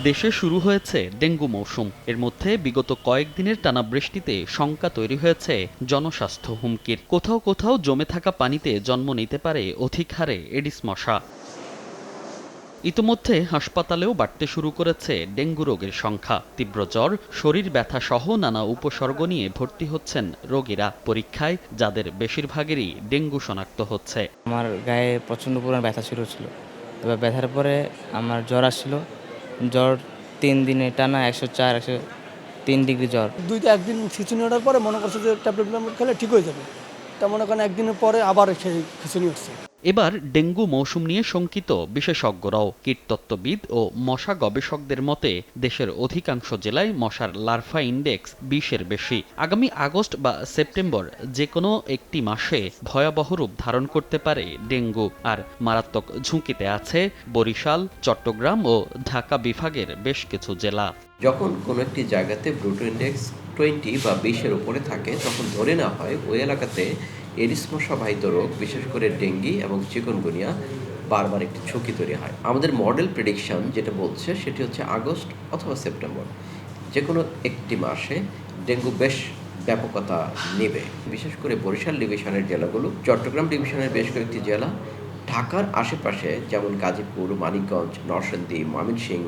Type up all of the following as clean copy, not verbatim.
দেশে শুরু হয়েছে ডেঙ্গু মৌসুম। এর মধ্যে বিগত কয়েকদিনের টানা বৃষ্টিতে শঙ্কা তৈরি হয়েছে জনস্বাস্থ্য হুমকির। কোথাও কোথাও জমে থাকা পানিতে জন্ম নিতে পারে অধিক হারে এডিস মশা। ইতোমধ্যে হাসপাতালেও বাড়তে শুরু করেছে ডেঙ্গু রোগের সংখ্যা। তীব্র জ্বর, শরীর ব্যথা সহ নানা উপসর্গ নিয়ে ভর্তি হচ্ছেন রোগীরা। পরীক্ষায় যাদের বেশিরভাগেরই ডেঙ্গু শনাক্ত হচ্ছে। আমার গায়ে প্রচণ্ড পরিমাণ ব্যথা শুরু হচ্ছিল। এবার ব্যথার পরে আমার জ্বর আসছিল। জ্বর ৩ দিনে টানা ১০৪-১০৩ ডিগ্রি জ্বর। ১ দিন খিঁচুনি ওঠার পরে মনে করছে যে ট্যাবলেট খেলে ঠিক হয়ে যাবে। তা মনে করেন 1 দিনের পরে আবার সেই খিঁচুনি উঠছে। এবার ডেঙ্গু মৌসুম নিয়ে শঙ্কিত বিশেষজ্ঞরাও। কীটতত্ত্ববিদ ও মশা গবেষকদের মতে দেশের অধিকাংশ জেলায় মশার লার্ভা ইনডেক্স ২০-এর বেশি। আগামী আগস্ট বা সেপ্টেম্বর যে কোনো একটি মাসে ভয়াবহ রূপ ধারণ করতে পারে ডেঙ্গু। আর মারাত্মক ঝুঁকিতে আছে বরিশাল, চট্টগ্রাম ও ঢাকা বিভাগের বেশ কিছু জেলা। যখন কোনো একটি জায়গাতে ব্রুটো ইনডেক্স 20 বা 20-এর উপরে থাকে তখন ধরে নেওয়া হয় ওই এলাকাতে এডিস মশাবাহিত রোগ, বিশেষ করে ডেঙ্গি এবং চিকুনগুনিয়া বারবার একটি ঝুঁকি তৈরি হয়। আমাদের মডেল প্রেডিকশন যেটা বলছে সেটি হচ্ছে আগস্ট অথবা সেপ্টেম্বর যে কোনো একটি মাসে ডেঙ্গু বেশ ব্যাপকতা নেবে। বিশেষ করে বরিশাল ডিভিশনের জেলাগুলো, চট্টগ্রাম ডিভিশনের বেশ কয়েকটি জেলা, ঢাকার আশেপাশে যেমন গাজীপুর, মানিকগঞ্জ, নরসিংদী, ময়মনসিংহ,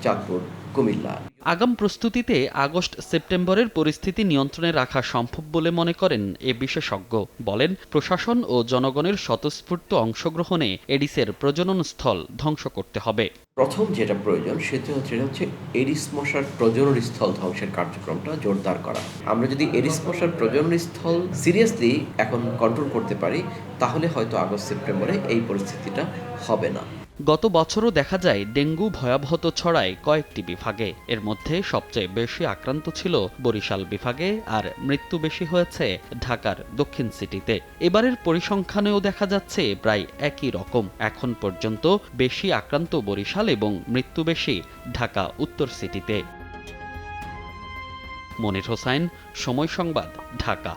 চাঁদপুর, কুমিল্লা। আগাম প্রস্তুতিতে আগস্ট সেপ্টেম্বরের পরিস্থিতি নিয়ন্ত্রণে রাখা সম্ভব বলে মনে করেন এ বিশেষজ্ঞ। বলেন, প্রশাসন ও জনগণের স্বতঃস্ফূর্ত অংশগ্রহণে এডিসের প্রজনন স্থল ধ্বংস করতে হবে। প্রথম যেটা প্রয়োজন সেটা হচ্ছে এডিস মশার প্রজনন স্থল ধ্বংসের কার্যক্রমটা জোরদার করা। আমরা যদি এডিস মশার প্রজনন স্থল সিরিয়াসলি এখন কন্ট্রোল করতে পারি তাহলে হয়তো আগস্ট সেপ্টেম্বরে এই পরিস্থিতিটা হবে না। গত বছরও দেখা যায় ডেঙ্গু ভয়াবহত ছড়ায় কয়েকটি বিভাগে। এর মধ্যে সবচেয়ে বেশি আক্রান্ত ছিল বরিশাল বিভাগে, আর মৃত্যু বেশি হয়েছে ঢাকার দক্ষিণ সিটিতে। এবারের পরিসংখ্যানেও দেখা যাচ্ছে প্রায় একই রকম। এখন পর্যন্ত বেশি আক্রান্ত বরিশাল এবং মৃত্যু বেশি ঢাকা উত্তর সিটিতে। মনির হোসাইন, সময় সংবাদ, ঢাকা।